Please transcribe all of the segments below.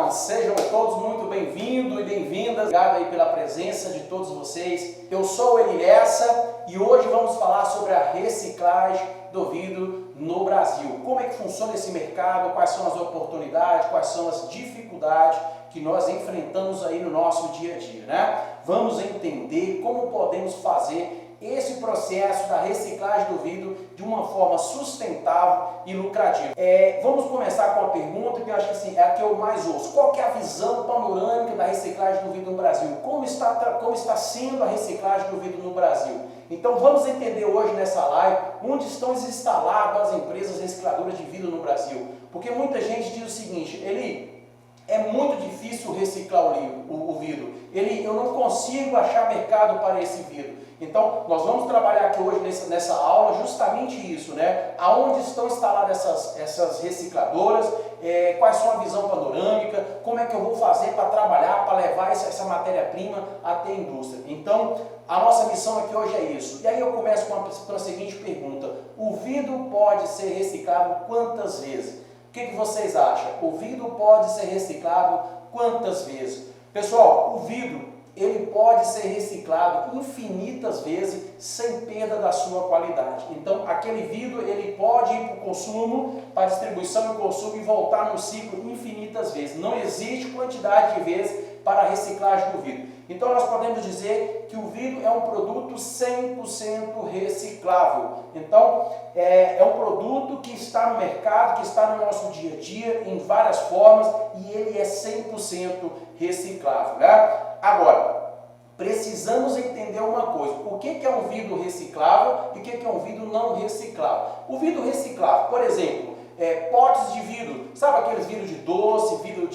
Então, sejam todos muito bem-vindos e bem-vindas. Obrigado aí pela presença de todos vocês. Eu sou o Eli Lessa e hoje vamos falar sobre a reciclagem do vidro no Brasil. Como é que funciona esse mercado, quais são as oportunidades, quais são as dificuldades que nós enfrentamos aí no nosso dia a dia, né? Vamos entender como podemos fazer esse processo da reciclagem do vidro de uma forma sustentável e lucrativa. Vamos começar com uma pergunta que eu acho que assim, é a que eu mais ouço. Qual que é a visão panorâmica da reciclagem do vidro no Brasil? Como está sendo a reciclagem do vidro no Brasil? Então vamos entender hoje nessa live onde estão instaladas as empresas recicladoras de vidro no Brasil. Porque muita gente diz o seguinte: Eli, é muito difícil reciclar o vidro. Eu não consigo achar mercado para esse vidro. Então, nós vamos trabalhar aqui hoje nessa aula justamente isso, né? Aonde estão instaladas essas recicladoras, quais são a visão panorâmica, como é que eu vou fazer para trabalhar, para levar essa matéria-prima até a indústria. Então, a nossa missão aqui hoje é isso. E aí eu começo com a seguinte pergunta: o vidro pode ser reciclado quantas vezes? O que vocês acham? O vidro pode ser reciclado quantas vezes? Pessoal, o vidro ele pode ser reciclado infinitas vezes sem perda da sua qualidade. Então, aquele vidro ele pode ir para o consumo, para distribuição e consumo e voltar no ciclo infinitas vezes. Não existe quantidade de vezes para a reciclagem do vidro. Então, nós podemos dizer que o vidro é um produto 100% reciclável. Então, é um produto que está no mercado, que está no nosso dia a dia, em várias formas, e ele é 100% reciclável, né? Agora, precisamos entender uma coisa: o que é um vidro reciclável e o que é um vidro não reciclável. O vidro reciclável, por exemplo, potes de vidro, sabe aqueles vidros de doce, o vidro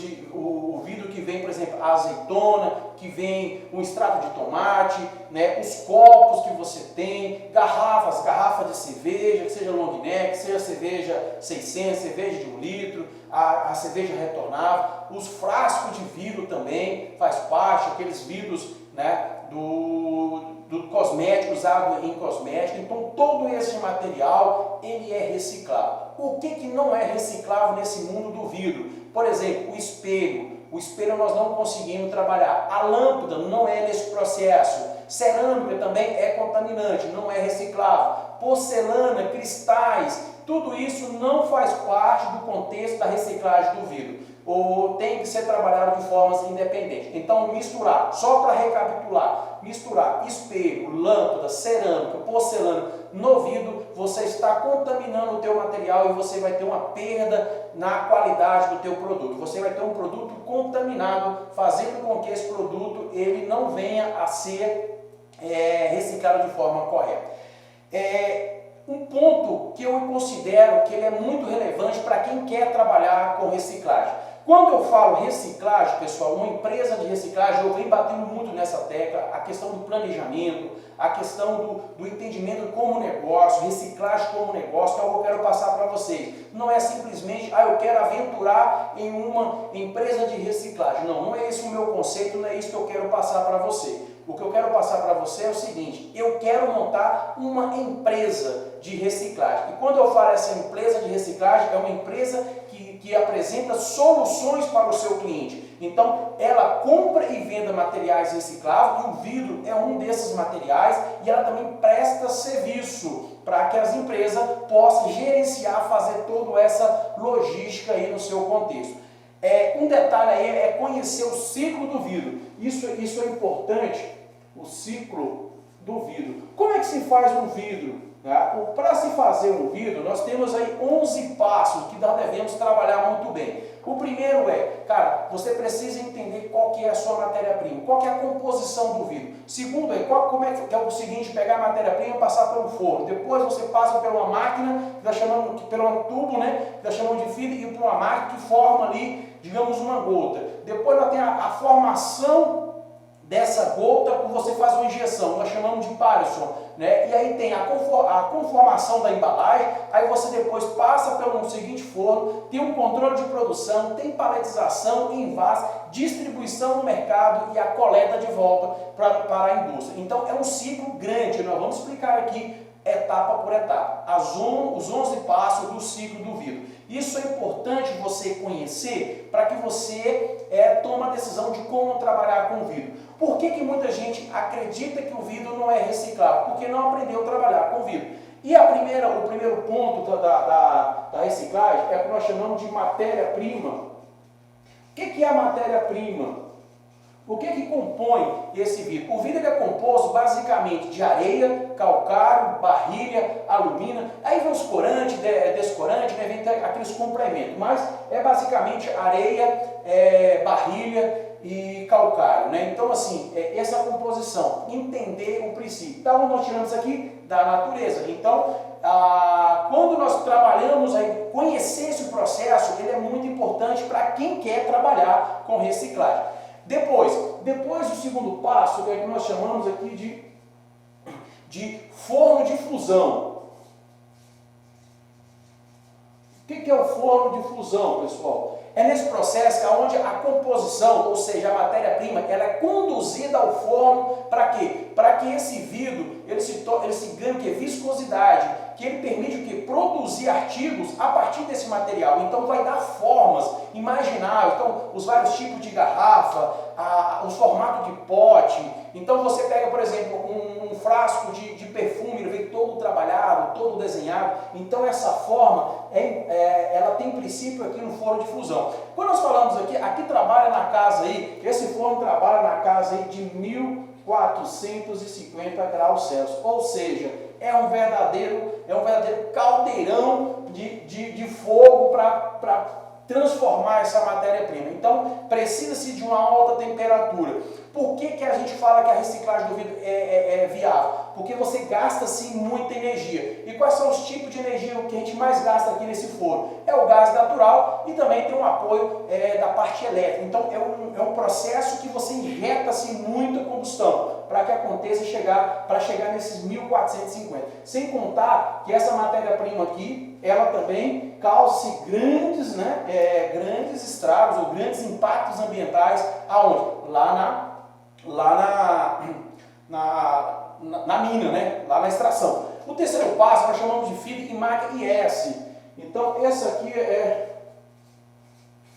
que vem, por exemplo, a azeitona, que vem um extrato de tomate, né, os copos que você tem, garrafa de cerveja, que seja long neck, seja cerveja 600, cerveja de 1 litro, a cerveja retornável, os frascos de vidro também faz parte, aqueles vidros, né, do cosmético, usado em cosmético. Então todo esse material ele é reciclável. O que não é reciclável nesse mundo do vidro? Por exemplo, o espelho nós não conseguimos trabalhar. A lâmpada não é nesse processo. Cerâmica também é contaminante, não é reciclável. Porcelana, cristais, tudo isso não faz parte do contexto da reciclagem do vidro, ou tem que ser trabalhado de formas independentes. Então misturar, só para recapitular, misturar espelho, lâmpada, cerâmica, porcelana no vidro, você está contaminando o teu material e você vai ter uma perda na qualidade do teu produto. Você vai ter um produto contaminado, fazendo com que esse produto ele não venha a ser reciclado de forma correta. Um ponto que eu considero que ele é muito relevante para quem quer trabalhar com reciclagem. Quando eu falo reciclagem, pessoal, uma empresa de reciclagem, eu venho batendo muito nessa tecla, a questão do planejamento, a questão do entendimento como negócio, reciclagem como negócio, que é o que eu quero passar para vocês. Não é simplesmente, eu quero aventurar em uma empresa de reciclagem. Não é esse o meu conceito, não é isso que eu quero passar para você. O que eu quero passar para você é o seguinte: eu quero montar uma empresa de reciclagem. E quando eu falo essa empresa de reciclagem, é uma empresa que apresenta soluções para o seu cliente. Então, ela compra e vende materiais recicláveis, e o vidro é um desses materiais, e ela também presta serviço para que as empresas possam gerenciar, fazer toda essa logística aí no seu contexto. Um detalhe aí é conhecer o ciclo do vidro. Isso é importante, o ciclo do vidro. Como é que se faz um vidro? Para se fazer um vidro, nós temos aí 11 passos que nós devemos trabalhar muito bem. O primeiro você precisa entender qual que é a sua matéria-prima, qual que é a composição do vidro. Segundo, como é que é o seguinte: pegar a matéria-prima e passar pelo forno. Depois você passa por uma máquina, que nós chamamos, pelo um tubo, né, que nós chamamos de fibra, e por uma máquina que forma ali, digamos, uma gota. Depois nós temos a formação dessa gota, você faz uma injeção, nós chamamos de Pareson, né? E aí tem a conformação da embalagem, aí você depois passa pelo seguinte forno, tem um controle de produção, tem paletização, envase, distribuição no mercado e a coleta de volta para a indústria. Então é um ciclo grande, nós vamos explicar aqui etapa por etapa, os 11 passos do ciclo do vidro. Isso é importante você conhecer para que você tome a decisão de como trabalhar com o vidro. Por que muita gente acredita que o vidro não é reciclável? Porque não aprendeu a trabalhar com o vidro. E o primeiro ponto da reciclagem é o que nós chamamos de matéria-prima. O que é a matéria-prima? O que compõe esse vidro? O vidro é composto basicamente de areia, calcário, barrilha, alumínio. Aí vem os corantes, descorantes, né? Vem aqueles complementos. Mas é basicamente areia, barrilha e calcário, né? Então, assim, essa composição, entender o princípio. Então, nós tiramos isso aqui da natureza. Então, quando nós trabalhamos aí, conhecer esse processo, ele é muito importante para quem quer trabalhar com reciclagem. Depois do segundo passo, que é que nós chamamos aqui de forno de fusão. O que é o forno de fusão, pessoal? É nesse processo onde a composição, ou seja, a matéria-prima, ela é conduzida ao forno para quê? Para que esse vidro ele se ganhe que viscosidade, que ele permite o quê? Produzir artigos a partir desse material. Então vai dar formas imagináveis, então os vários tipos de garrafa, os formatos de pote. Então você pega, por exemplo, um frasco de perfume, ele vem todo trabalhado, todo desenhado. Então essa forma, ela tem princípio aqui no forno de fusão. Quando nós falamos aqui trabalha na casa aí, esse forno trabalha na casa aí de 1450 graus Celsius, ou seja, é um verdadeiro caldeirão de fogo para transformar essa matéria-prima. Então, precisa-se de uma alta temperatura. Por que a gente fala que a reciclagem do vidro é viável? Porque você gasta sim muita energia. E quais são os tipos de energia que a gente mais gasta aqui nesse forno? É o gás natural e também tem um apoio da parte elétrica. Então é um processo que você injeta assim, muita combustão para que aconteça para chegar nesses 1450. Sem contar que essa matéria-prima aqui, ela também causa grandes estragos ou grandes impactos ambientais. Aonde? Lá na mina, né? Lá na extração. O terceiro passo nós chamamos de feeder e máquina IS. Então essa aqui é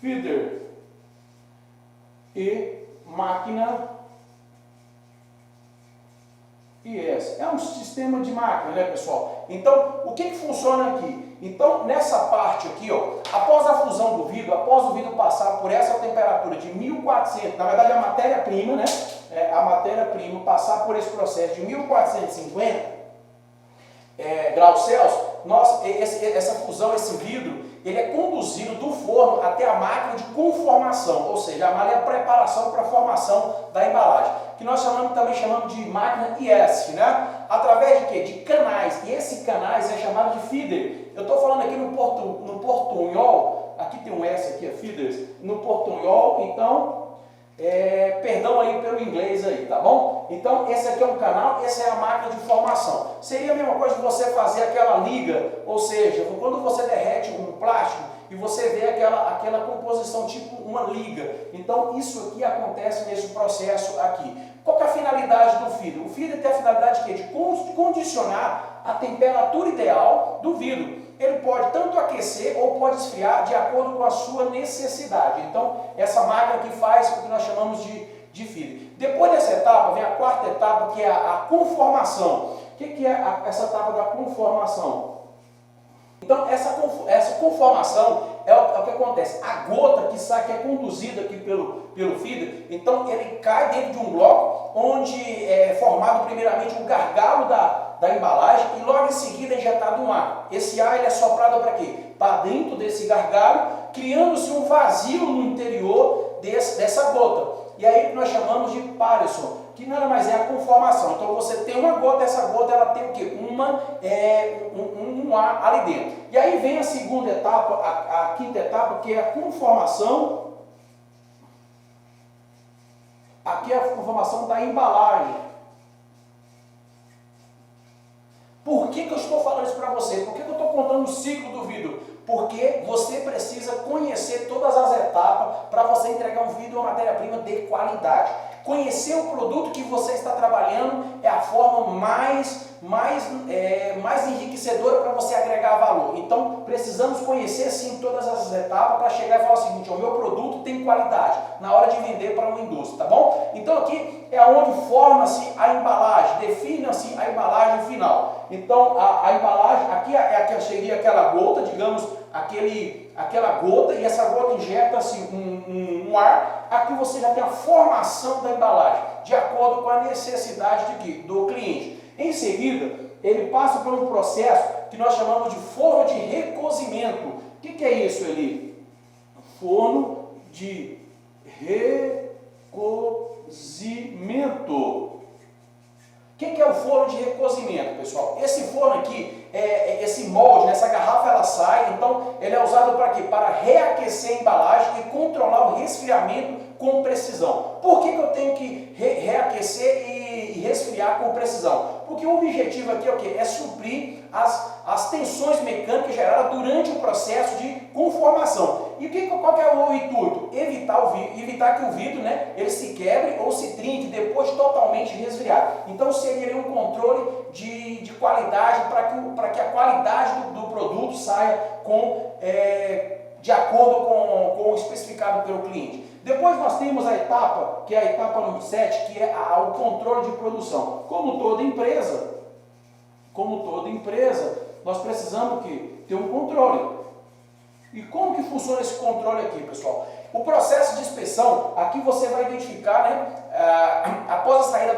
feeder e máquina IS. É um sistema de máquina, né, pessoal? Então o que funciona aqui? Então nessa parte aqui, ó, após a fusão do vidro, após o vidro passar por essa temperatura de 1400, na verdade a matéria-prima, né? A matéria-prima passar por esse processo de 1450 graus Celsius, essa fusão, esse vidro, ele é conduzido do forno até a máquina de conformação, ou seja, a preparação para a formação da embalagem, que nós também chamamos de máquina IS, né? Através de quê? De canais, e esse canais é chamado de feeder. Eu estou falando aqui no portunhol, aqui tem um S aqui, feeders, no portunhol, então... perdão aí pelo inglês aí, tá bom? Então esse aqui é um canal, essa é a máquina de formação. Seria a mesma coisa de você fazer aquela liga, ou seja, quando você derrete um plástico e você vê aquela composição tipo uma liga. Então isso aqui acontece nesse processo aqui. Qual que é a finalidade do vidro? O vidro tem a finalidade de condicionar a temperatura ideal do vidro. Ele pode tanto aquecer ou pode esfriar de acordo com a sua necessidade. Então, essa máquina que faz o que nós chamamos de feeder. Depois dessa etapa, vem a quarta etapa, que é a conformação. O que é essa etapa da conformação? Então, essa conformação é o que acontece. A gota que sai, que é conduzida aqui pelo feeder, então ele cai dentro de um bloco, onde é formado primeiramente um gargalo da embalagem e logo em seguida é injetado um ar. Esse ar ele é soprado para quê? Para dentro desse gargalo, criando-se um vazio no interior dessa gota. E aí nós chamamos de Pareson, que nada mais é a conformação. Então você tem uma gota, essa gota ela tem o quê? Um ar ali dentro. E aí vem a segunda etapa, a quinta etapa, que é a conformação. Aqui é a conformação da embalagem. Por que eu estou falando isso para você? Por que eu estou contando o ciclo do vidro? Porque você precisa conhecer todas as etapas para você entregar um vidro ou uma matéria-prima de qualidade. Conhecer o produto que você está trabalhando é a forma mais mais enriquecedora para você agregar valor. Então, precisamos conhecer sim todas essas etapas para chegar e falar o seguinte: o meu produto tem qualidade na hora de vender para uma indústria, tá bom? Então aqui é onde forma-se a embalagem, define-se a embalagem final. Então a embalagem, aqui seria aquela gota, digamos, aquela gota, e essa gota injeta-se um ar. Aqui você já tem a formação da embalagem, de acordo com a necessidade do cliente. Em seguida, ele passa por um processo que nós chamamos de forno de recozimento. O que é isso, Eli? Forno de recozimento. O que é o forno de recozimento, pessoal? Esse forno aqui, esse molde, essa garrafa, ela sai, então ele é usado para quê? Para reaquecer a embalagem e controlar o resfriamento com precisão. Por que eu tenho que reaquecer e resfriar com precisão? Porque o objetivo aqui é o quê? É suprir as tensões mecânicas geradas durante o processo de conformação. E qual que é o intuito? Evitar que o vidro, né, ele se quebre ou se trinque depois de totalmente resfriar. Então seria um controle de qualidade para que a qualidade do produto saia de acordo com o especificado pelo cliente. Depois nós temos a etapa, que é a etapa número 7, que é o controle de produção. Como toda empresa, nós precisamos ter um controle. E como que funciona esse controle aqui, pessoal? O processo de inspeção, aqui você vai identificar, né, após a saída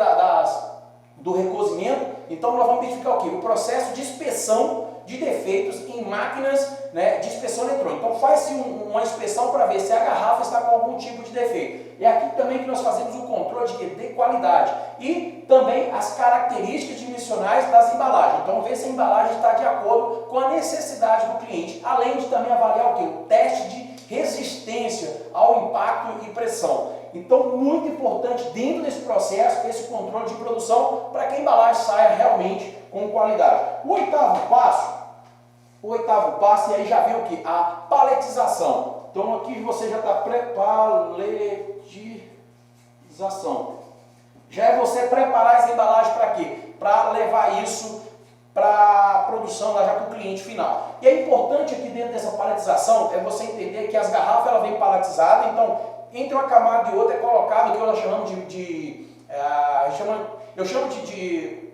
do recozimento, então nós vamos identificar o quê? O processo de inspeção de defeitos em máquinas, né, de inspeção eletrônica. Então faz-se uma inspeção para ver se a garrafa está com algum tipo de defeito. É aqui também que nós fazemos o controle de qualidade e também as características dimensionais das embalagens. Então ver se a embalagem está de acordo com a necessidade do cliente, além de também avaliar o quê? O teste de resistência ao impacto e pressão. Então muito importante dentro desse processo, esse controle de produção, para que a embalagem saia realmente com qualidade. O oitavo passo, e aí já vem o que? A paletização. Então aqui você já está paletização. Já é você preparar as embalagens para quê? Para levar isso para a produção lá já para o cliente final. E é importante aqui dentro dessa paletização é você entender que as garrafas ela vem paletizadas, então entre uma camada e outra é colocado o que nós chamamos eu chamo de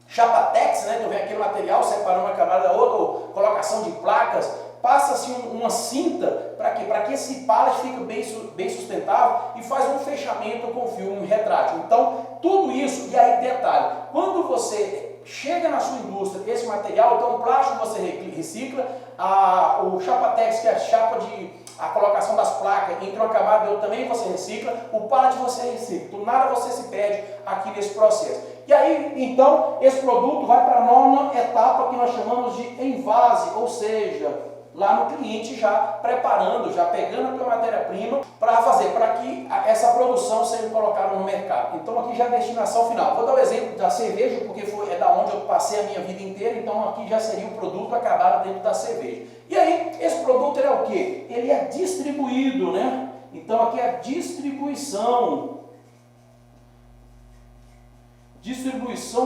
chapatex, né? Então vem aquele material separando uma camada da outra, ou colocação de placas, passa-se uma cinta para que esse pallet fique bem sustentável e faz um fechamento com filme retrátil. Então tudo isso, e aí detalhe, quando você chega na sua indústria esse material, então o plástico você recicla, o chapatex, que é a colocação das placas entre uma camada e outra também você recicla, o pallet você recicla, então nada você se perde aqui nesse processo. E aí, então, esse produto vai para a nona etapa que nós chamamos de envase, ou seja, lá no cliente já preparando, já pegando a tua matéria-prima para que essa produção seja colocada no mercado. Então aqui já é a destinação final. Vou dar o exemplo da cerveja, porque é da onde eu passei a minha vida inteira, então aqui já seria o produto acabado dentro da cerveja. E aí, esse produto ele é o quê? Ele é distribuído, né? Então aqui é a distribuição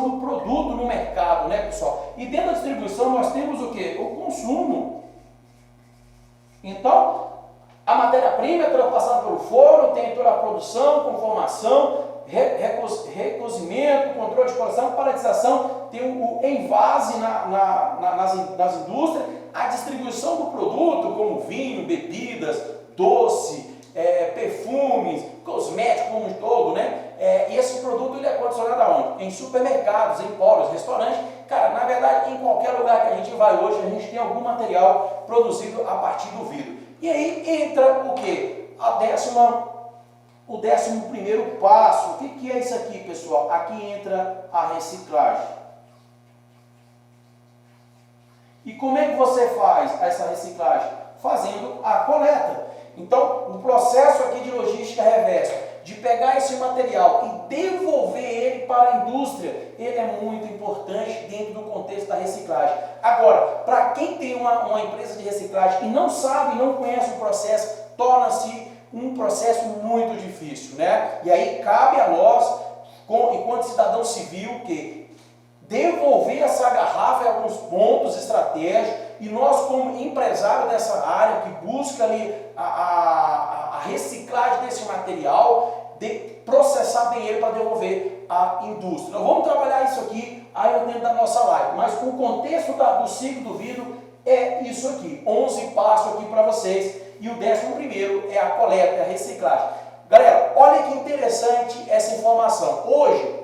do produto no mercado, né, pessoal? E dentro da distribuição nós temos o quê? O consumo. Então, a matéria-prima é toda passada pelo forno, tem toda a produção, conformação, recozimento, controle de coleção, paletização, tem o envase nas indústrias, a distribuição do produto, como vinho, bebidas, doce, perfumes, cosméticos como um todo, né? E esse produto ele é condicionado aonde? Em supermercados, em polos, restaurantes. Cara, na verdade, em qualquer lugar que a gente vai hoje, a gente tem algum material produzido a partir do vidro. E aí entra o quê? O 11º passo. O que é isso aqui, pessoal? Aqui entra a reciclagem. E como é que você faz essa reciclagem? Fazendo a coleta. Então, o processo aqui de logística reversa, de pegar esse material e devolver ele para a indústria, ele é muito importante dentro do contexto da reciclagem. Agora, para quem tem uma empresa de reciclagem e não sabe, não conhece o processo, torna-se um processo muito difícil, né? E aí cabe a nós, enquanto cidadão civil, que devolver essa garrafa em alguns pontos estratégicos, e nós, como empresário dessa área, que busca ali a reciclagem desse material, de processar bem ele para devolver à indústria. Nós vamos trabalhar isso aqui aí dentro da nossa live, mas o contexto do ciclo do vidro é isso aqui, 11 passos aqui para vocês, e o 11º é a coleta, é a reciclagem. Galera, olha que interessante essa informação. Hoje,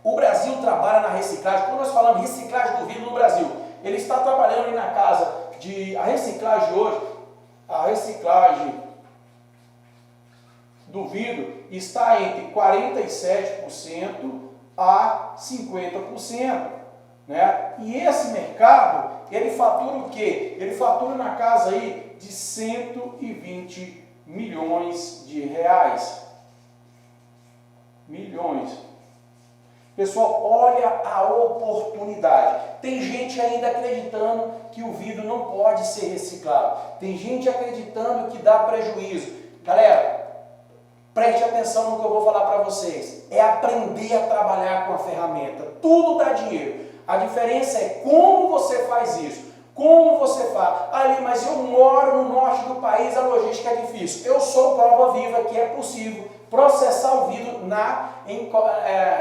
o Brasil trabalha na reciclagem. Quando nós falamos reciclagem do vidro no Brasil, ele está trabalhando ali na casa de... A reciclagem hoje, a reciclagem do vidro está entre 47% a 50%. Né? E esse mercado, ele fatura o quê? Ele fatura na casa aí de 120 milhões de reais. Milhões. Pessoal, olha a oportunidade. Tem gente ainda acreditando que o vidro não pode ser reciclado. Tem gente acreditando que dá prejuízo. Galera, preste atenção no que eu vou falar para vocês. É aprender a trabalhar com a ferramenta. Tudo dá dinheiro. A diferença é como você faz isso. Como você faz? Ali, mas eu moro no norte do país, a logística é difícil. Eu sou prova viva que é possível processar o vidro na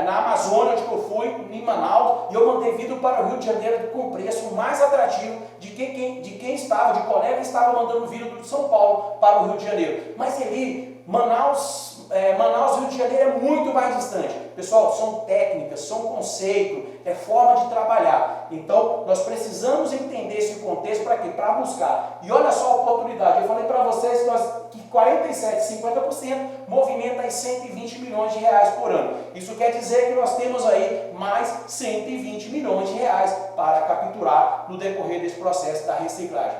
Amazônia, onde eu fui, em Manaus, e eu mandei vidro para o Rio de Janeiro com preço mais atrativo de quem estava, de colega que estava mandando vidro de São Paulo para o Rio de Janeiro. Mas ali, Manaus e Rio de Janeiro é muito mais distante. Pessoal, são técnicas, são conceitos, é forma de trabalhar. Então, nós precisamos entender esse contexto para quê? Para buscar. E olha só a oportunidade. Eu falei para vocês que 47%, 50% movimenta aí 120 milhões de reais por ano. Isso quer dizer que nós temos aí mais 120 milhões de reais para capturar no decorrer desse processo da reciclagem.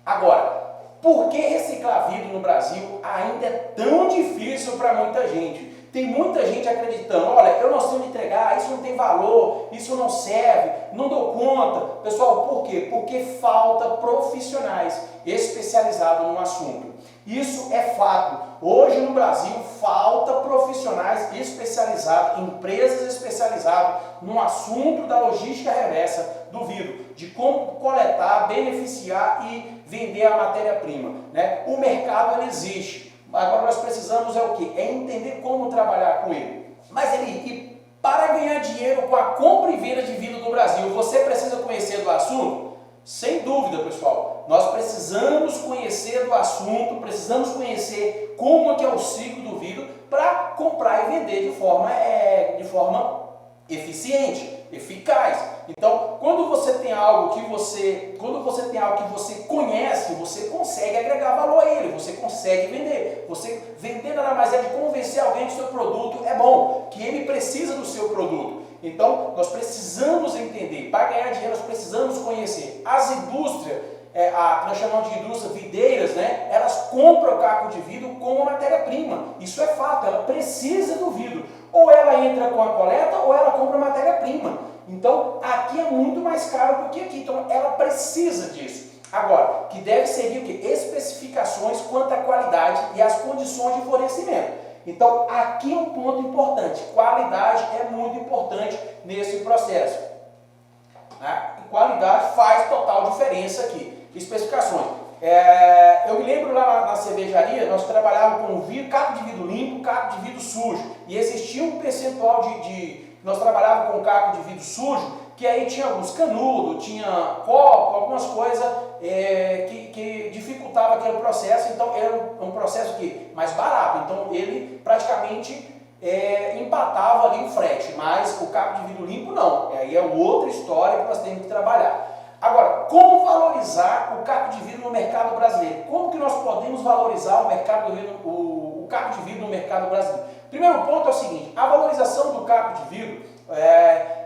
Agora, por que reciclar vidro no Brasil ainda é tão difícil para muita gente? Tem muita gente acreditando, olha, eu não sei onde entregar, isso não tem valor, isso não serve, não dou conta. Pessoal, por quê? Porque falta profissionais especializados no assunto. Isso é fato. Hoje no Brasil falta profissionais especializados, empresas especializadas no assunto da logística reversa do vidro, de como coletar, beneficiar e vender a matéria-prima. Né? O mercado ele existe. Agora nós precisamos é o quê? É entender como trabalhar com ele. Mas e para ganhar dinheiro com a compra e venda de vidro no Brasil, você precisa conhecer do assunto? Sem dúvida, pessoal. Nós precisamos conhecer do assunto, precisamos conhecer como é que é o ciclo do vidro para comprar e vender de forma eficiente, eficaz. Então, quando você tem algo que você conhece, você consegue agregar valor a ele, você consegue vender. Você vender nada mais é de convencer alguém que o seu produto é bom, que ele precisa do seu produto. Então, nós precisamos entender, para ganhar dinheiro nós precisamos conhecer. As indústrias, que nós chamamos de indústrias videiras, né, elas compram o caco de vidro como matéria-prima. Isso é fato, ela precisa do vidro. Ou ela entra com a coleta ou ela compra matéria-prima. Então, aqui é muito mais caro do que aqui. Então, ela precisa disso. Agora, que deve seguir o quê? Especificações quanto à qualidade e as condições de fornecimento. Então, aqui é um ponto importante. Qualidade é muito importante nesse processo. Qualidade faz total diferença aqui. Especificações. Eu me lembro lá na cervejaria, nós trabalhávamos com caco de vidro limpo, caco de vidro sujo. E existia um percentual nós trabalhávamos com caco de vidro sujo, que aí tinha alguns canudos, tinha copo, algumas coisas que dificultava aquele processo. Então era um processo mais barato. Então ele praticamente empatava ali o frete, mas o caco de vidro limpo não. Aí é outra história que nós temos que trabalhar. Agora, como valorizar o caco de vidro no mercado brasileiro? Como que nós podemos valorizar o caco de vidro no mercado brasileiro? Primeiro ponto é o seguinte: a valorização do caco de vidro,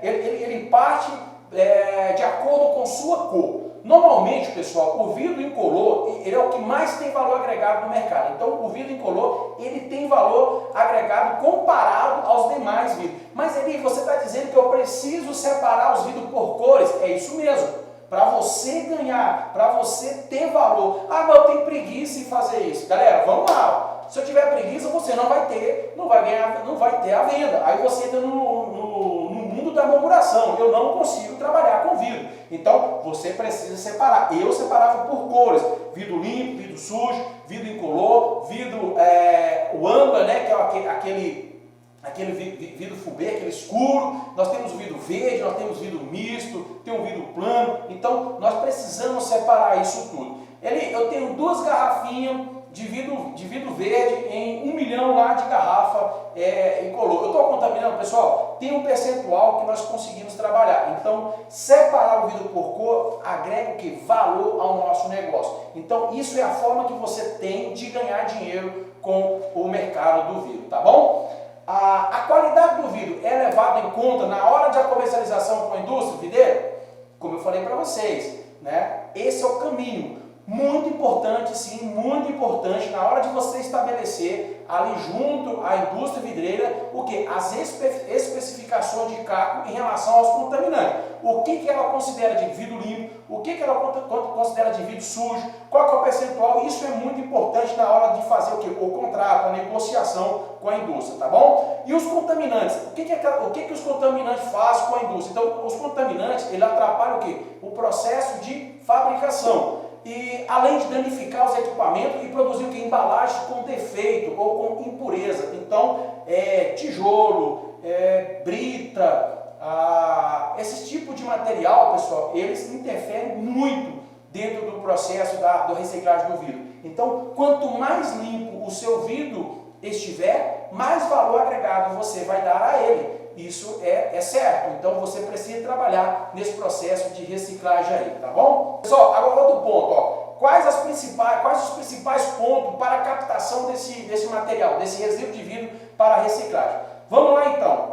ele parte de acordo com sua cor. Normalmente, pessoal, o vidro incolor, ele é o que mais tem valor agregado no mercado. Então, o vidro incolor, ele tem valor agregado comparado aos demais vidros. Mas, Eli, você está dizendo que eu preciso separar os vidros por cores? É isso mesmo. Para você ganhar, para você ter valor. Ah, mas eu tenho preguiça em fazer isso. Galera, vamos lá. Se eu tiver preguiça, você não vai ter a venda. Aí você entra no mundo muito da murmuração. Eu não consigo trabalhar com vidro. Então, você precisa separar. Eu separava por cores. Vidro limpo, vidro sujo, vidro incolor, vidro o âmbar, né, que é aquele vidro fubê, aquele escuro. Nós temos o vidro verde, nós temos vidro misto, tem um vidro plano. Então, nós precisamos separar isso tudo. Eu tenho 2 garrafinhas de vidro verde em 1 milhão lá de garrafa incolor. Eu estou contaminando, pessoal? Tem um percentual que nós conseguimos trabalhar. Então, separar o vidro por cor agrega o que? Valor ao nosso negócio. Então, isso é a forma que você tem de ganhar dinheiro com o mercado do vidro, tá bom? A qualidade do vidro é levada em conta na hora da comercialização com a indústria videira? Como eu falei para vocês, né? Esse é o caminho. Muito importante, sim, muito importante na hora de você estabelecer ali junto à indústria vidreira o que? As especificações de CACO em relação aos contaminantes. O que ela considera de vidro limpo, o que ela considera de vidro sujo, qual que é o percentual. Isso é muito importante na hora de fazer o que? O contrato, a negociação com a indústria, tá bom? E os contaminantes, o que os contaminantes fazem com a indústria? Então, os contaminantes, ele atrapalham o que? O processo de fabricação. E além de danificar os equipamentos e produzir o que? Embalagens com defeito ou com impureza. Então, tijolo, brita, esse tipo de material, pessoal, eles interferem muito dentro do processo da reciclagem do vidro. Então, quanto mais limpo o seu vidro estiver, mais valor agregado você vai dar a ele. Isso é certo. Então você precisa trabalhar nesse processo de reciclagem aí, tá bom? Pessoal, agora outro ponto, ó. Quais os principais pontos para a captação desse material, desse resíduo de vidro para a reciclagem? Vamos lá então.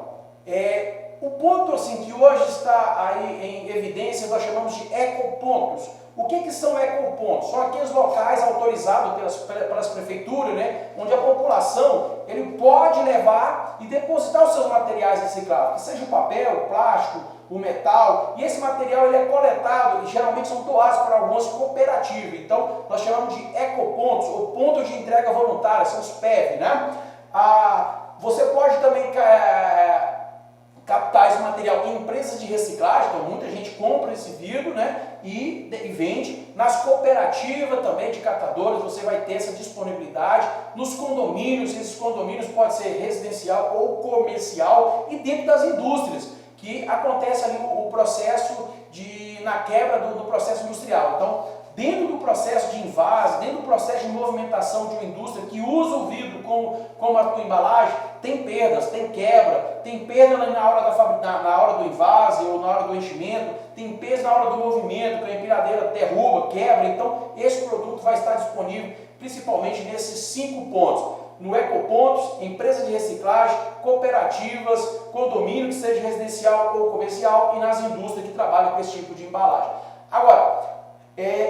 O ponto assim, que hoje está aí em evidência, nós chamamos de ecopontos. O que são ecopontos? São aqueles locais autorizados pelas prefeituras, né, onde a população ele pode levar e depositar os seus materiais recicláveis, que seja o papel, o plástico, o metal, e esse material ele é coletado e geralmente são doados para algumas cooperativas. Então, nós chamamos de ecopontos, ou pontos de entrega voluntária, são os PEV, né? Você pode também captar esse material em empresas de reciclagem, então muita gente compra esse vidro, né, e vende. Nas cooperativas também de catadores você vai ter essa disponibilidade. Nos condomínios, esses condomínios podem ser residencial ou comercial, e dentro das indústrias, que acontece ali o processo na quebra do processo industrial. Então, dentro do processo de invase, dentro do processo de movimentação de uma indústria que usa o vidro como a tua embalagem, tem perdas, tem quebra, tem perda na hora do invase ou na hora do enchimento, tem perda na hora do movimento, que a empilhadeira derruba, quebra. Então, esse produto vai estar disponível principalmente nesses 5 pontos. No ecopontos, empresas de reciclagem, cooperativas, condomínio que seja residencial ou comercial, e nas indústrias que trabalham com esse tipo de embalagem. Agora,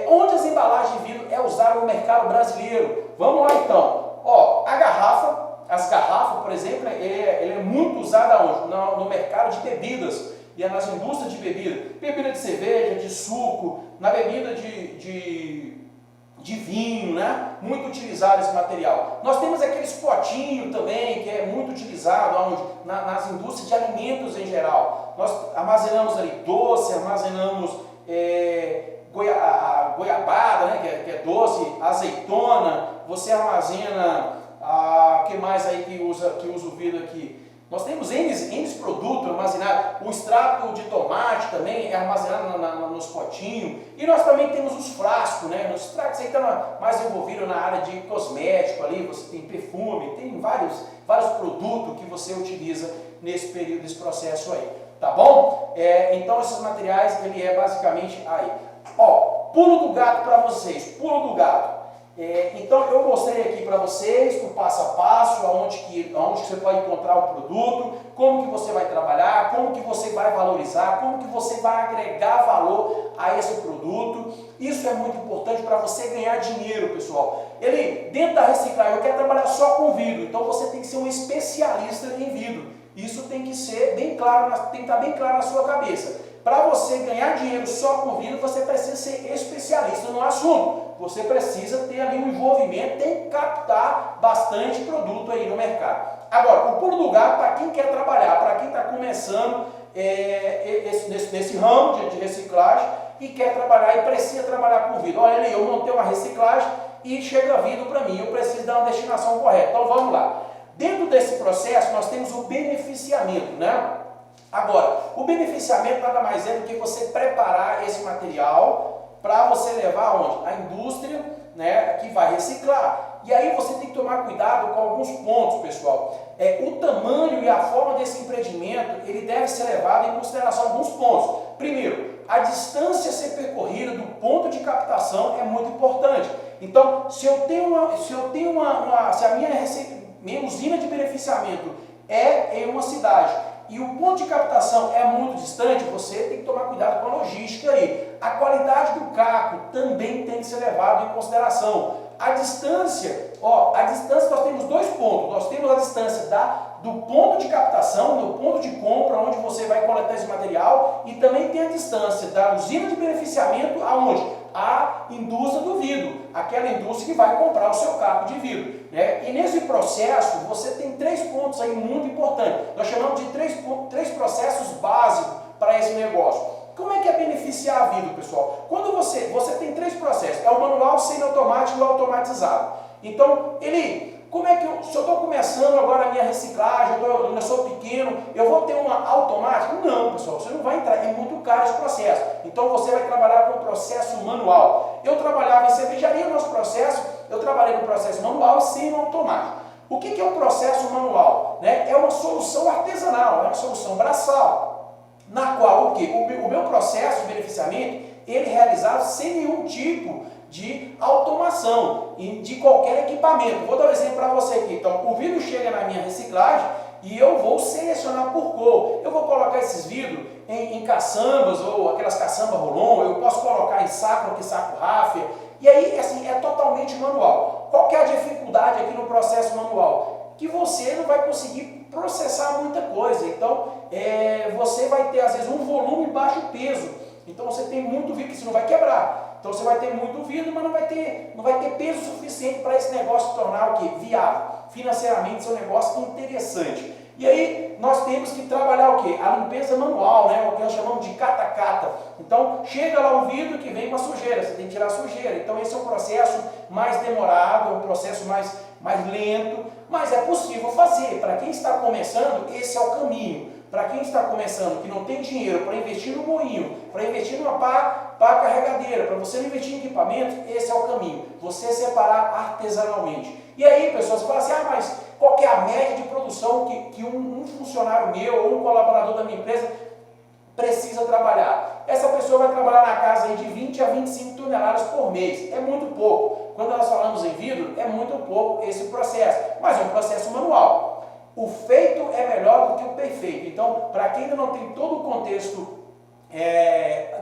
onde as embalagens de vidro é usada no mercado brasileiro? Vamos lá então. Ó, as garrafas, por exemplo, ele é muito usada onde? No mercado de bebidas, e nas indústrias de bebida de cerveja, de suco, na bebida de vinho, né? Muito utilizado esse material. Nós temos aqueles potinhos também, que é muito utilizado onde? Nas indústrias de alimentos em geral. Nós armazenamos ali doce, armazenamos goiabada, né, que é doce, azeitona, você armazena, o que mais aí que usa o vidro aqui? Nós temos N produtos armazenados, o extrato de tomate também é armazenado nos potinhos, e nós também temos os frascos, né? Os frascos aí estão mais envolvidos na área de cosmético ali, você tem perfume, tem vários produtos que você utiliza nesse período, nesse processo aí, tá bom? Então esses materiais, ele é basicamente aí. Ó, pulo do gato para vocês, pulo do gato. Então eu mostrei aqui para vocês o passo a passo, aonde você pode encontrar o produto, como que você vai trabalhar, como que você vai valorizar, como que você vai agregar valor a esse produto. Isso é muito importante para você ganhar dinheiro, pessoal. Dentro da reciclagem, eu quero trabalhar só com vidro, então você tem que ser um especialista em vidro. Isso tem que ser bem claro, tem que estar bem claro na sua cabeça. Para você ganhar dinheiro só com vidro, você precisa ser especialista no assunto. Você precisa ter ali um envolvimento, tem que captar bastante produto aí no mercado. Agora, o pulo do gato para quem quer trabalhar, para quem está começando nesse ramo de reciclagem e quer trabalhar e precisa trabalhar com vidro. Olha, eu montei uma reciclagem e chega vidro para mim, eu preciso dar uma destinação correta. Então vamos lá. Dentro desse processo nós temos o beneficiamento, né? Agora, o beneficiamento nada mais é do que você preparar esse material para você levar aonde? A indústria, né, que vai reciclar. E aí você tem que tomar cuidado com alguns pontos, pessoal. O tamanho e a forma desse empreendimento, ele deve ser levado em consideração alguns pontos. Primeiro, a distância a ser percorrida do ponto de captação é muito importante. Então, se a minha usina de beneficiamento é em uma cidade e o ponto de captação é muito distante, você tem que tomar cuidado com a logística aí. A qualidade do caco também tem que ser levado em consideração. A distância nós temos dois pontos. Nós temos a distância do ponto de captação, do ponto de compra, onde você vai coletar esse material, e também tem a distância da usina de beneficiamento, aonde? A indústria do vidro, aquela indústria que vai comprar o seu caco de vidro, né? E nesse processo você tem 3 pontos aí muito importantes. Nós chamamos de três processos básicos para esse negócio. Como é que é beneficiar vidro, pessoal? Quando você tem 3 processos, é o manual, semiautomático e o automatizado. Então, como é que se eu estou começando agora a minha reciclagem, eu sou pequeno, eu vou ter uma automática? Não, pessoal, você não vai entrar, é muito caro esse processo. Então você vai trabalhar com o processo manual. Eu trabalhava em cervejaria, eu trabalhei no processo manual e semi-automático. O que é um processo manual? Né? É uma solução artesanal, é uma solução braçal, na qual o meu processo de beneficiamento, ele é realizado sem nenhum tipo de automação de qualquer equipamento. Vou dar um exemplo para você aqui. Então, o vidro chega na minha reciclagem e eu vou selecionar por cor. Eu vou colocar esses vidros em caçambas ou aquelas caçambas rolon, eu posso colocar em saco ráfia, e aí assim, é totalmente manual. Qual que é a dificuldade aqui no processo manual? Que você não vai conseguir processar muita coisa. Então, você vai ter às vezes um volume baixo peso. Então você tem muito vidro que você não vai quebrar. Então você vai ter muito vidro, mas não vai ter peso suficiente para esse negócio tornar o quê? Viável. Financeiramente, isso é um negócio interessante. E aí nós temos que trabalhar o quê? A limpeza manual, né? O que nós chamamos de cata-cata. Então chega lá um vidro que vem com a sujeira, você tem que tirar a sujeira. Então esse é um processo mais demorado, é um processo mais lento, mas é possível fazer. Para quem está começando, esse é o caminho. Para quem está começando, que não tem dinheiro para investir no moinho, para investir numa pá carregadeira, para você não investir em equipamento, esse é o caminho. Você separar artesanalmente. E aí, pessoas falam assim, mas qual que é a média de produção que um funcionário meu ou um colaborador da minha empresa precisa trabalhar? Essa pessoa vai trabalhar na casa aí de 20 a 25 toneladas por mês. É muito pouco. Quando nós falamos em vidro, é muito pouco esse processo. Mas é um processo manual. O feito é melhor do que o perfeito. Então, para quem ainda não tem todo o contexto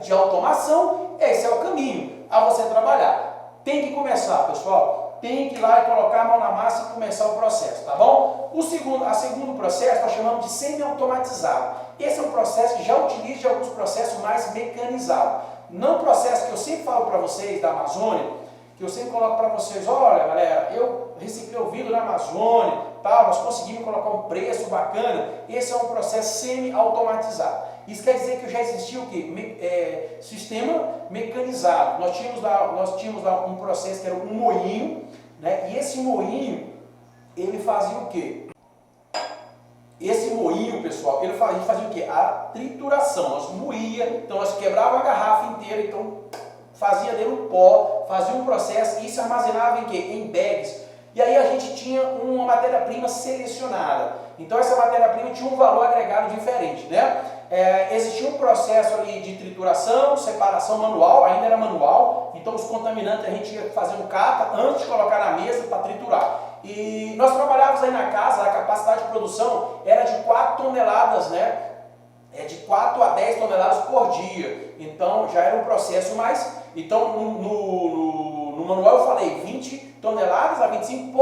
de automação, esse é o caminho a você trabalhar. Tem que começar, pessoal. Tem que ir lá e colocar a mão na massa e começar o processo, tá bom? O segundo processo nós chamamos de semi-automatizado. Esse é um processo que já utiliza alguns processos mais mecanizados. Não processo que eu sempre falo para vocês da Amazônia, que eu sempre coloco para vocês, olha galera, eu reciclei o vidro na Amazônia, tal, nós conseguimos colocar um preço bacana. Esse é um processo semi-automatizado. Isso quer dizer que já existia o quê? Sistema mecanizado. Nós tínhamos lá um processo que era um moinho, né? E esse moinho, ele fazia o quê? Esse moinho, pessoal, a gente fazia o quê? A trituração. Nós moía, então nós quebrava a garrafa inteira, então fazia dele um pó, fazia um processo, e isso armazenava em quê? Em bags. E aí a gente tinha uma matéria-prima selecionada. Então essa matéria-prima tinha um valor agregado diferente, né? Existia um processo ali de trituração, separação manual, ainda era manual. Então os contaminantes a gente ia fazer um cata antes de colocar na mesa para triturar. E nós trabalhávamos aí na casa, a capacidade de produção era de 4 toneladas, né? De 4 a 10 toneladas por dia. Então já era um processo mais... Então no manual eu falei 20 toneladas a 25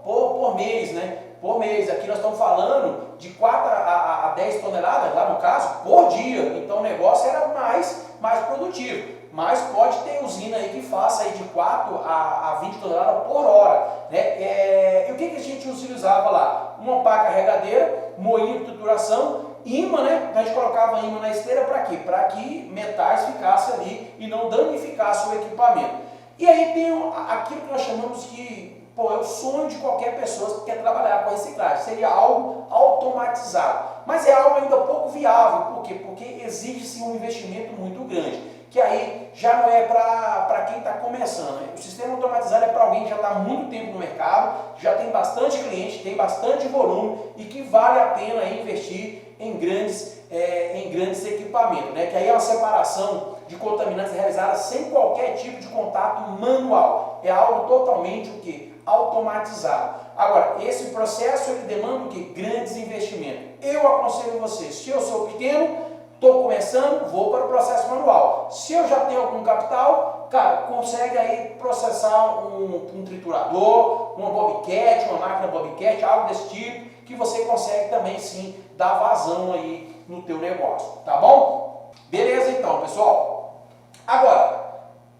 por mês, né? Por mês. Aqui nós estamos falando de 4 a 10 toneladas, lá no caso, por dia. Então o negócio era mais produtivo. Mas pode ter usina aí que faça aí de 4 a 20 toneladas por hora, né? E o que a gente utilizava lá? Uma pá carregadeira, moinho de trituração Imã, né? A gente colocava imã na esteira para quê? Para que metais ficassem ali e não danificassem o equipamento. E aí tem aquilo que nós chamamos que, é o sonho de qualquer pessoa que quer trabalhar com reciclagem. Seria algo automatizado. Mas é algo ainda pouco viável. Por quê? Porque exige-se um investimento muito grande. Que aí já não é para quem está começando. Né? O sistema automatizado é para alguém que já está há muito tempo no mercado, já tem bastante cliente, tem bastante volume e que vale a pena investir em grandes equipamentos. Né? Que aí é uma separação de contaminantes realizada sem qualquer tipo de contato manual. É algo totalmente o quê? Automatizado. Agora, esse processo ele demanda o quê? Grandes investimentos. Eu aconselho você, se eu sou pequeno, estou começando, vou para o processo manual. Se eu já tenho algum capital, cara, consegue aí processar um triturador, uma bobcat, uma máquina bobcat, algo desse tipo, que você consegue também sim dar vazão aí no teu negócio, tá bom? Beleza então, pessoal. Agora,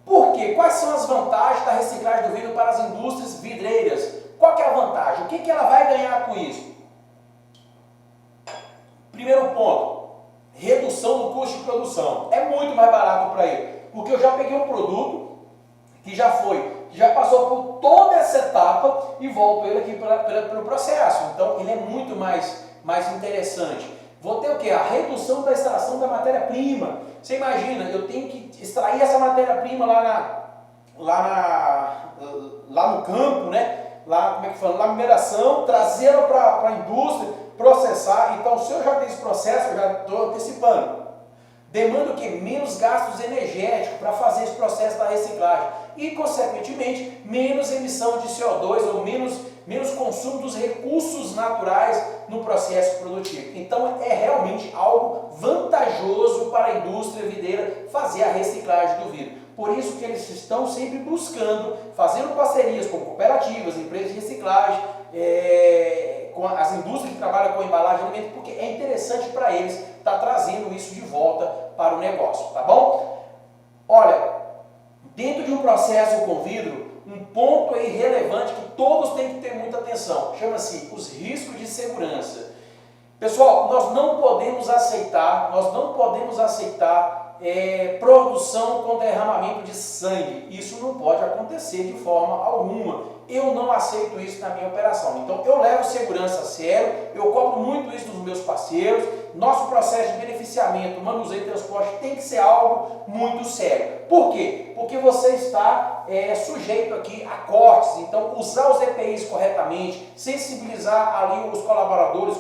por quê? Quais são as vantagens da reciclagem do vidro para as indústrias vidreiras? Qual que é a vantagem? O que ela vai ganhar com isso? Primeiro ponto, redução do custo de produção. É muito mais barato para ele, porque eu já peguei um produto que já passou por toda essa etapa e volto ele aqui pelo processo. Então ele é muito mais interessante. Vou ter o que? A redução da extração da matéria-prima. Você imagina, eu tenho que extrair essa matéria-prima lá no campo, né? Lá na mineração, trazê-la para a indústria, processar. Então, se eu já tenho esse processo, eu já estou antecipando. Demanda o quê? Menos gastos energéticos para fazer esse processo da reciclagem. E, consequentemente, menos emissão de CO2 ou menos consumo dos recursos naturais no processo produtivo. Então, é realmente algo vantajoso para a indústria videira fazer a reciclagem do vidro. Por isso que eles estão sempre buscando, fazendo parcerias com cooperativas, empresas de reciclagem, com as indústrias que trabalham com embalagem de alimentos, porque é interessante para eles estar trazendo isso de volta para o negócio, tá bom? Olha, dentro de um processo com vidro, um ponto aí relevante que todos têm que ter muita atenção, chama-se os riscos de segurança. Pessoal, nós não podemos aceitar produção com derramamento de sangue. Isso não pode acontecer de forma alguma. Eu não aceito isso na minha operação. Então eu levo segurança a sério, eu cobro muito isso dos meus parceiros. Nosso processo de beneficiamento, manuseio e transporte tem que ser algo muito sério. Por quê? Porque você está sujeito aqui a cortes. Então usar os EPIs corretamente, sensibilizar ali os colaboradores,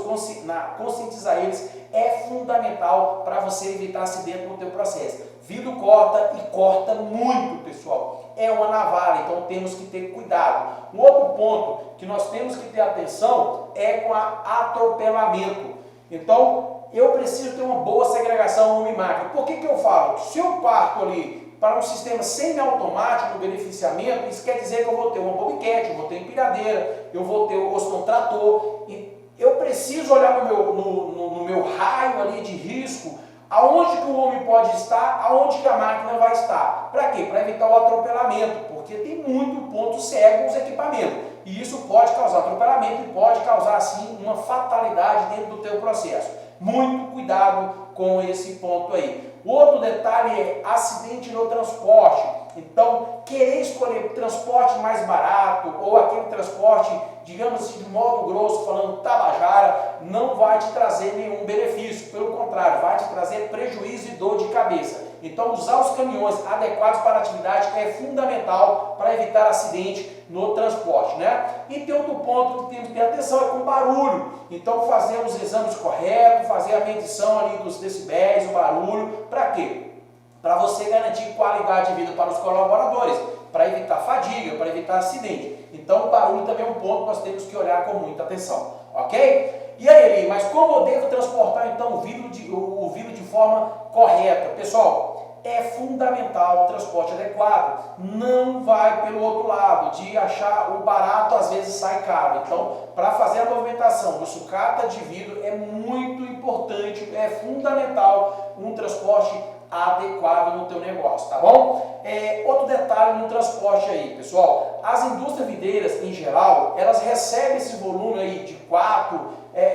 conscientizar eles é fundamental para você evitar acidente no teu processo. Vidro corta e corta muito, pessoal. É uma navalha, então temos que ter cuidado. Um outro ponto que nós temos que ter atenção é com atropelamento. Então, eu preciso ter uma boa segregação homem-máquina. Por que eu falo? Se eu parto ali para um sistema semiautomático no beneficiamento, isso quer dizer que eu vou ter uma bobcat, eu vou ter empilhadeira, eu vou ter um trator. E eu preciso olhar no meu raio ali de risco, aonde que o homem pode estar, aonde que a máquina vai estar. Para quê? Para evitar o atropelamento, porque tem muito ponto cego nos equipamentos. E isso pode causar atropelamento e pode causar, assim, uma fatalidade dentro do teu processo. Muito cuidado com esse ponto aí. O outro detalhe é acidente no transporte. Então, querer escolher transporte mais barato ou aquele transporte, digamos assim, de modo grosso, falando tabajara, não vai te trazer nenhum benefício. Pelo contrário, vai te trazer prejuízo e dor de cabeça. Então, usar os caminhões adequados para a atividade é fundamental para evitar acidente no transporte, né? E tem outro ponto que temos que ter atenção, é com barulho. Então, fazer os exames corretos, fazer a medição ali dos decibéis, o barulho, para quê? Para você garantir qualidade de vida para os colaboradores, para evitar fadiga, para evitar acidente. Então, o barulho também é um ponto que nós temos que olhar com muita atenção, ok? E aí, Eli, mas como eu devo transportar então o vidro de forma correta? Pessoal, é fundamental o transporte adequado. Não vai pelo outro lado, de achar o barato às vezes sai caro. Então, para fazer a movimentação do sucata de vidro é muito importante, é fundamental um transporte adequado no teu negócio, tá bom? Outro detalhe no transporte aí, pessoal, as indústrias videiras em geral, elas recebem esse volume aí de 4,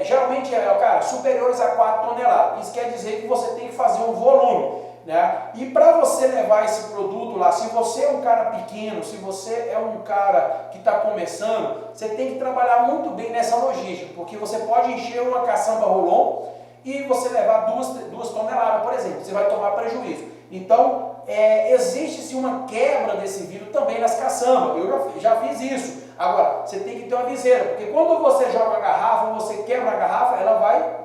geralmente cara, superiores a 4 toneladas. Isso quer dizer que você tem que fazer um volume, né? E para você levar esse produto lá, se você é um cara pequeno, se você é um cara que está começando, você tem que trabalhar muito bem nessa logística, porque você pode encher uma caçamba rolon e você levar 2 toneladas, por exemplo, você vai tomar prejuízo. Então, existe sim uma quebra desse vidro também nas caçambas. Eu já fiz isso. Agora, você tem que ter uma viseira, porque quando você joga a garrafa, você quebra a garrafa, ela vai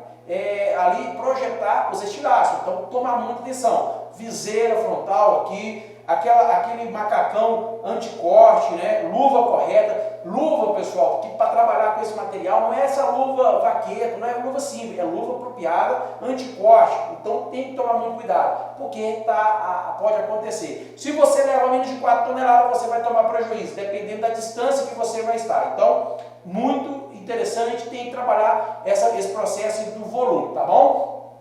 ali projetar os estilhaços. Então, tomar muita atenção. Viseira frontal aqui, aquele macacão anticorte, né? Luva correta. Luva, pessoal, que para trabalhar com esse material não é essa luva vaqueta, não é luva simples, é luva apropriada, anticorte. Então tem que tomar muito cuidado, porque pode acontecer. Se você leva menos de 4 toneladas, você vai tomar prejuízo, dependendo da distância que você vai estar. Então, muito interessante, tem que trabalhar esse processo do volume, tá bom?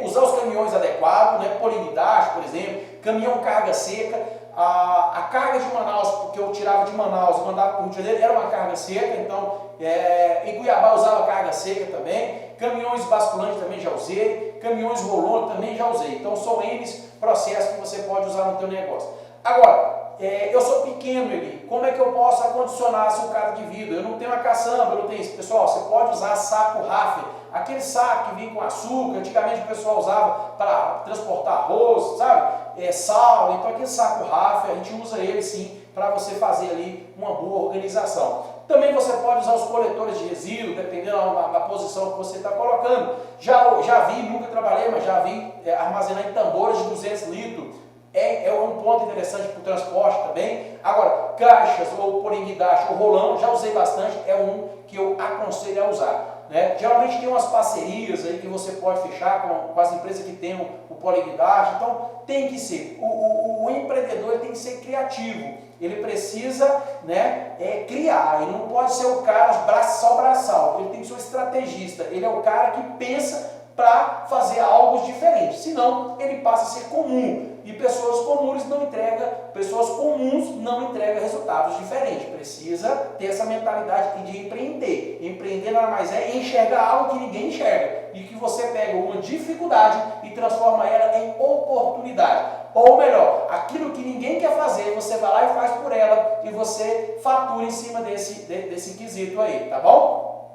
Usar os caminhões adequados, né? Polinidade, por exemplo, caminhão carga seca. A carga de Manaus, porque eu tirava de Manaus e mandava para o Rio de Janeiro, era uma carga seca, então em Cuiabá usava carga seca também, caminhões basculantes também já usei, caminhões rolon também já usei. Então são N processos que você pode usar no teu negócio. Agora, eu sou pequeno, Eli, como é que eu posso acondicionar a sucata de vidro? Eu não tenho uma caçamba, eu não tenho isso. Pessoal, você pode usar saco Raffer, aquele saco que vinha com açúcar, antigamente o pessoal usava para transportar arroz, sabe? Sal, então aquele saco Raffer, a gente usa ele sim para você fazer ali uma boa organização. Também você pode usar os coletores de resíduo, dependendo da posição que você está colocando. Já vi, nunca trabalhei, mas já vi armazenar em tambores de 200 litros. É um ponto interessante para o transporte também. Agora, caixas ou polinguidache ou rolão, já usei bastante, é um que eu aconselho a usar. Né? Geralmente tem umas parcerias aí que você pode fechar com as empresas que tem o polinguidache, então tem que ser. O empreendedor ele tem que ser criativo, ele precisa, né, criar, ele não pode ser o cara só braçal, ele tem que ser um estrategista, ele é o cara que pensa para fazer algo diferente, senão ele passa a ser comum. E pessoas comuns não entregam resultados diferentes. Precisa ter essa mentalidade de empreender. Empreender nada mais é enxergar algo que ninguém enxerga. E que você pega uma dificuldade e transforma ela em oportunidade. Ou melhor, aquilo que ninguém quer fazer, você vai lá e faz por ela e você fatura em cima desse quesito aí, tá bom?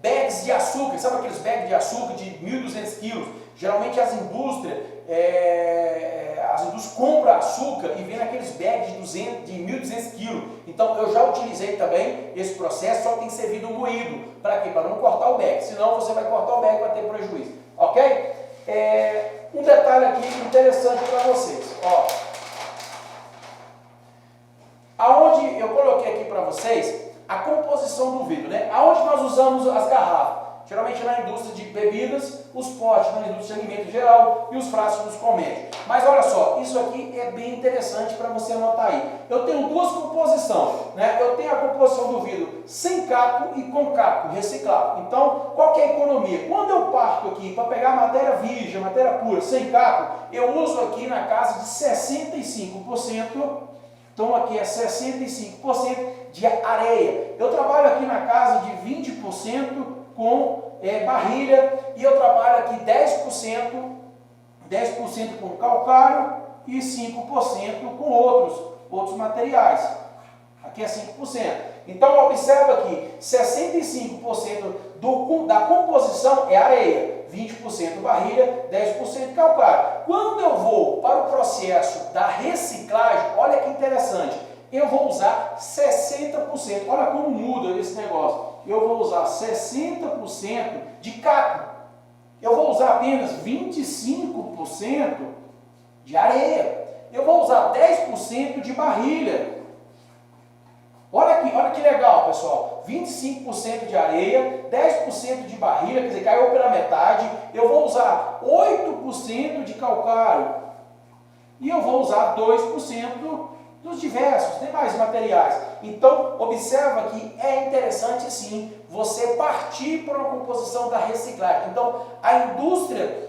Bags de açúcar, sabe aqueles bags de açúcar de 1.200 quilos? Geralmente as indústrias compram açúcar e vem aqueles bags de 1.200 quilos. Então eu já utilizei também esse processo, só que tem que ser vidro moído. Para quê? Para não cortar o bag, senão você vai cortar o bag e vai ter prejuízo. Ok? Um detalhe aqui interessante para vocês. Ó, aonde eu coloquei aqui para vocês a composição do vidro, né? Aonde nós usamos as garrafas? Geralmente na indústria de bebidas, os potes na indústria de alimento em geral e os frascos nos comércios. Mas olha só, isso aqui é bem interessante para você anotar aí. Eu tenho duas composições, né? Eu tenho a composição do vidro sem caco e com caco, reciclado. Então, qual que é a economia? Quando eu parto aqui para pegar matéria virgem, matéria pura, sem caco, eu uso aqui na casa de 65%. Então aqui é 65% de areia. Eu trabalho aqui na casa de 20% com barrilha e eu trabalho aqui 10% com calcário e 5% com outros materiais. Aqui é 5%. Então observa aqui, 65% da composição é areia, 20% barrilha, 10% calcário. Quando eu vou para o processo da reciclagem, olha que interessante, eu vou usar 60%. Olha como muda esse negócio. Eu vou usar 60% de caco. Eu vou usar apenas 25% de areia. Eu vou usar 10% de barrilha. Olha que legal, pessoal. 25% de areia, 10% de barrilha, quer dizer, caiu pela metade. Eu vou usar 8% de calcário. E eu vou usar 2% dos diversos demais materiais. Então, observa que é interessante sim você partir para uma composição da reciclagem. Então, a indústria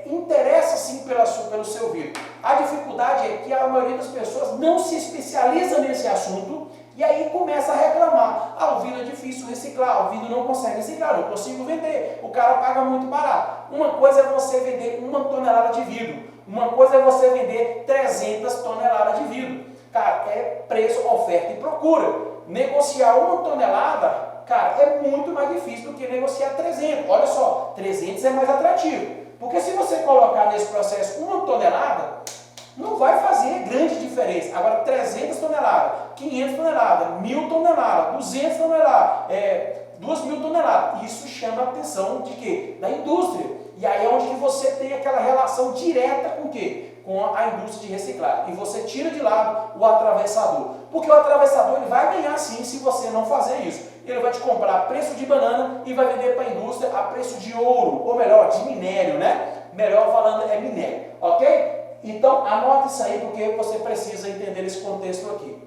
interessa sim pelo seu vidro. A dificuldade é que a maioria das pessoas não se especializa nesse assunto E aí começa a reclamar, o vidro é difícil reciclar, o vidro não consegue reciclar, não consigo vender, o cara paga muito barato. Uma coisa é você vender 1 tonelada de vidro, uma coisa é você vender 300 toneladas de vidro. Cara, é preço, oferta e procura. Negociar 1 tonelada, cara, é muito mais difícil do que negociar 300. Olha só, 300 é mais atrativo. Porque se você colocar nesse processo 1 tonelada, não vai fazer grande diferença. Agora, 300 toneladas, 500 toneladas, 1.000 toneladas, 200 toneladas, 2.000 toneladas. Isso chama a atenção de quê? Da indústria. E aí é onde que você tem aquela relação direta com o quê? Com a indústria de reciclagem. E você tira de lado o atravessador. Porque o atravessador ele vai ganhar sim se você não fazer isso. Ele vai te comprar a preço de banana e vai vender para a indústria a preço de ouro, ou melhor, de minério, né? Melhor falando é minério, ok? Então, anote isso aí porque você precisa entender esse contexto aqui.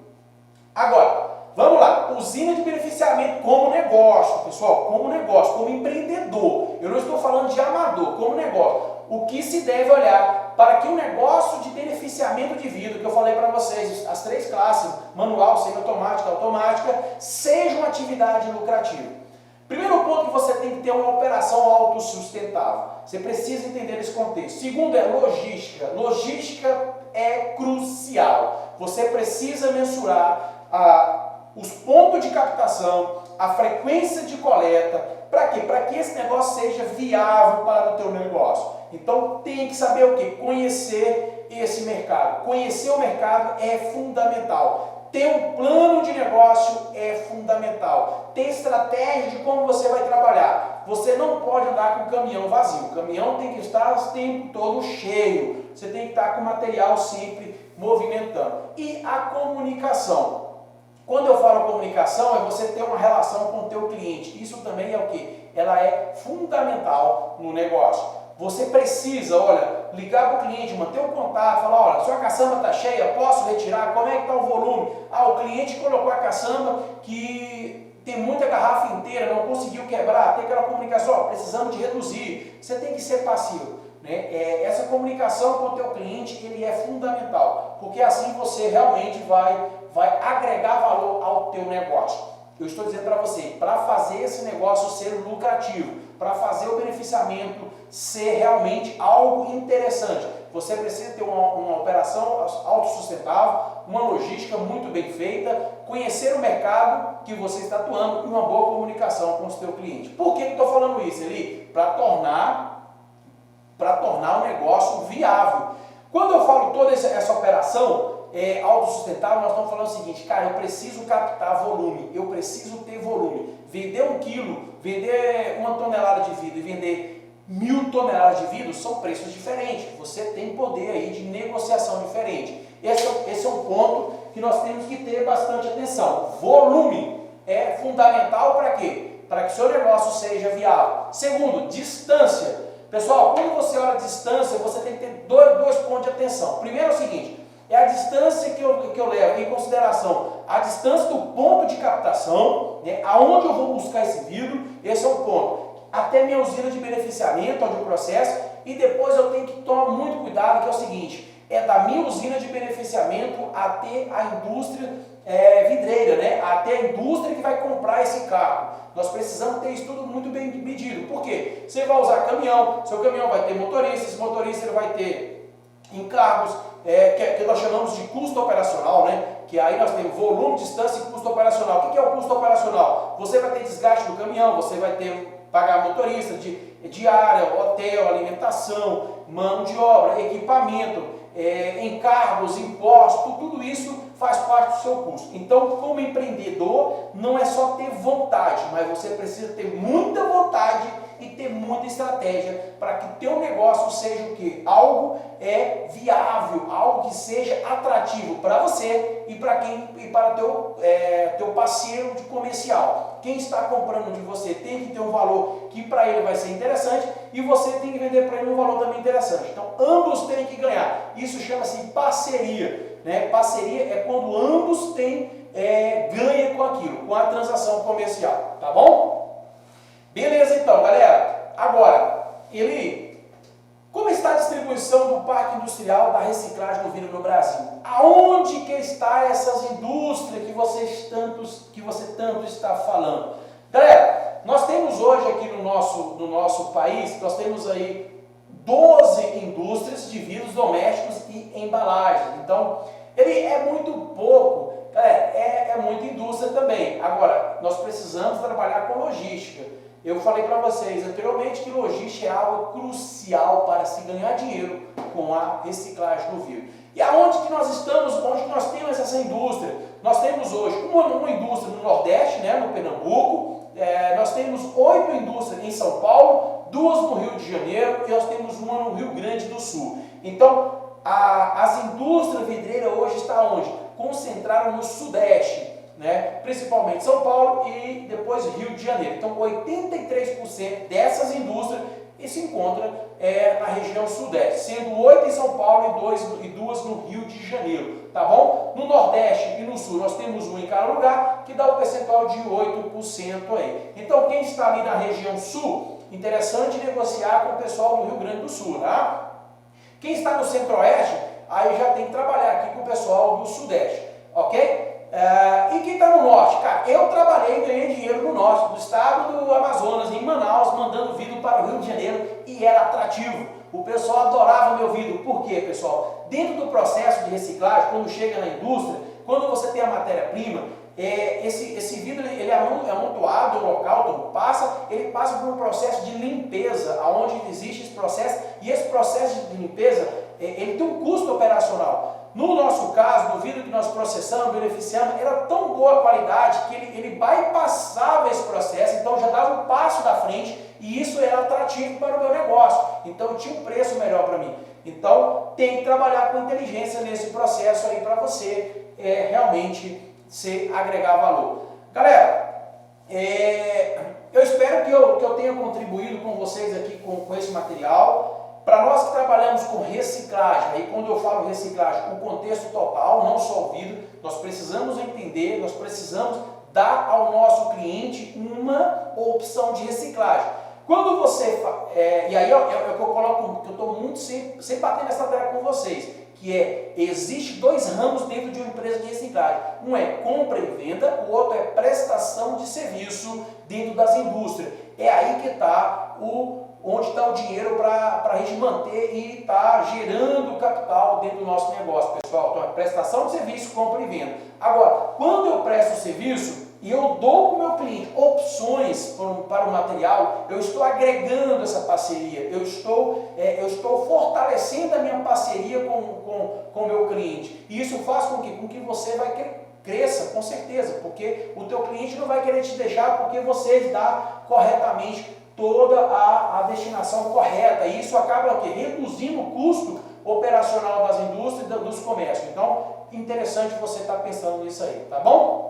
Agora, vamos lá. Usina de beneficiamento como negócio, pessoal, como negócio, como empreendedor. Eu não estou falando de amador, como negócio. O que se deve olhar para que o negócio de beneficiamento de vidro, que eu falei para vocês, as 3 classes, manual, semiautomática, automática, seja uma atividade lucrativa. Primeiro ponto que você tem que ter uma operação autossustentável. Você precisa entender esse contexto. Segundo é logística. Logística é crucial. Você precisa mensurar os pontos de captação, a frequência de coleta. Para quê? Para que esse negócio seja viável para o teu negócio. Então tem que saber o quê? Conhecer esse mercado. Conhecer o mercado é fundamental. Ter um plano de negócio é fundamental. Ter estratégia de como você vai trabalhar. Você não pode andar com o caminhão vazio. O caminhão tem que estar o tempo todo cheio. Você tem que estar com o material sempre movimentando. E a comunicação. Quando eu falo comunicação, é você ter uma relação com o teu cliente. Isso também é o quê? Ela é fundamental no negócio. Você precisa, olha, ligar para o cliente, manter o contato, falar, olha, sua caçamba está cheia, posso retirar? Como é que está o volume? O cliente colocou a caçamba que tem muita garrafa inteira, não conseguiu quebrar, tem aquela comunicação, precisamos de reduzir. Você tem que ser passivo. Né? Essa comunicação com o teu cliente, ele é fundamental, porque assim você realmente vai agregar valor ao teu negócio. Eu estou dizendo para você, para fazer esse negócio ser lucrativo, para fazer o beneficiamento ser realmente algo interessante, você precisa ter uma operação autossustentável, uma logística muito bem feita, conhecer o mercado que você está atuando e uma boa comunicação com o seu cliente. Por que eu estou falando isso, Eli? Para tornar o negócio viável. Quando eu falo toda essa operação autossustentável, nós estamos falando o seguinte, cara, eu preciso captar volume, eu preciso ter volume. Vender 1 quilo, vender 1 tonelada de vidro e vender 1.000 toneladas de vidro são preços diferentes. Você tem poder aí de negociação diferente. Esse é um ponto que nós temos que ter bastante atenção. Volume é fundamental para quê? Para que o seu negócio seja viável. Segundo, distância. Pessoal, quando você olha a distância, você tem que ter dois pontos de atenção. Primeiro é o seguinte, é a distância que eu levo em consideração, a distância do ponto de captação, né, aonde eu vou buscar esse vidro, esse é um ponto. Até minha usina de beneficiamento, onde eu processo, e depois eu tenho que tomar muito cuidado, que é o seguinte, é da minha usina de beneficiamento até a indústria vidreira, né? Até a indústria que vai comprar esse carro. Nós precisamos ter isso tudo muito bem medido. Por quê? Você vai usar caminhão, seu caminhão vai ter motorista, esse motorista ele vai ter encargos, que nós chamamos de custo operacional, né? Que aí nós temos volume, distância e custo operacional. O que é o custo operacional? Você vai ter desgaste do caminhão, você vai ter pagar motorista, diária, hotel, alimentação, mão de obra, equipamento, encargos, impostos, tudo isso faz parte do seu custo. Então, como empreendedor, não é só ter vontade, mas você precisa ter muita vontade e ter muita estratégia para que o teu negócio seja o quê? Algo viável, algo que seja atrativo para você e para teu parceiro de comercial. Quem está comprando de você tem que ter um valor que para ele vai ser interessante e você tem que vender para ele um valor também interessante. Então, ambos têm que ganhar. Isso chama-se parceria. Né? Parceria é quando ambos ganham com aquilo, com a transação comercial. Tá bom? Beleza então, galera. Agora, como está a distribuição do parque industrial da reciclagem do vidro no Brasil. Aonde que está essas indústrias que você tanto está falando? Galera, nós temos hoje aqui no nosso país, nós temos aí 12 indústrias de vidros domésticos e embalagens. Então, ele é muito pouco, é muita indústria também. Agora, nós precisamos trabalhar com logística. Eu falei para vocês anteriormente que logística é algo crucial para se ganhar dinheiro com a reciclagem do vidro. E aonde que nós estamos, onde que nós temos essa indústria? Nós temos hoje uma indústria no Nordeste, né, no Pernambuco, nós temos 8 indústrias em São Paulo, 2 no Rio de Janeiro e nós temos uma no Rio Grande do Sul. Então, as indústrias vidreiras hoje estão onde? Concentradas no Sudeste, né? Principalmente São Paulo e depois Rio de Janeiro. Então, 83% dessas indústrias se encontram na região Sudeste, sendo 8 em São Paulo e 2 no Rio de Janeiro, tá bom? No Nordeste e no Sul nós temos um em cada lugar, que dá um percentual de 8% aí. Então, quem está ali na região Sul, interessante negociar com o pessoal do Rio Grande do Sul, tá? Quem está no Centro-Oeste, aí já tem que trabalhar aqui com o pessoal do Sudeste, ok? E quem está no Norte? Cara, eu trabalhei e ganhei dinheiro no Norte, do estado do Amazonas, em Manaus, mandando vidro para o Rio de Janeiro, e era atrativo. O pessoal adorava meu vidro. Por quê, pessoal? Dentro do processo de reciclagem, quando chega na indústria, quando você tem a matéria-prima, esse vidro ele é amontoado no local, então ele passa por um processo de limpeza, onde existe esse processo, e esse processo de limpeza, ele tem um custo operacional. No nosso caso, no vidro que nós processamos, beneficiamos, era tão boa a qualidade que ele bypassava esse processo, então já dava um passo da frente, e isso era atrativo para o meu negócio, então tinha um preço melhor para mim. Então tem que trabalhar com inteligência nesse processo aí para você realmente agregar valor. Galera, eu espero que eu tenha contribuído com vocês aqui com esse material. Para nós que trabalhamos com reciclagem, aí quando eu falo reciclagem, o contexto total, não só o vidro, nós precisamos entender, nós precisamos dar ao nosso cliente uma opção de reciclagem. Quando você, e aí eu coloco, que eu estou muito sempre batendo nessa tecla com vocês, que existe 2 ramos dentro de uma empresa de reciclagem. Um é compra e venda, o outro é prestação de serviço dentro das indústrias. É aí que está onde está o dinheiro para a gente manter e estar gerando capital dentro do nosso negócio, pessoal. Então, prestação de serviço, compra e venda. Agora, quando eu presto o serviço e eu dou para o meu cliente opções para o material, eu estou agregando essa parceria, eu estou fortalecendo a minha parceria com o meu cliente. E isso faz com que você cresça, com certeza, porque o teu cliente não vai querer te deixar porque você dá corretamente toda a destinação correta, e isso acaba reduzindo o custo operacional das indústrias e dos comércios. Então, interessante você estar pensando nisso aí, tá bom?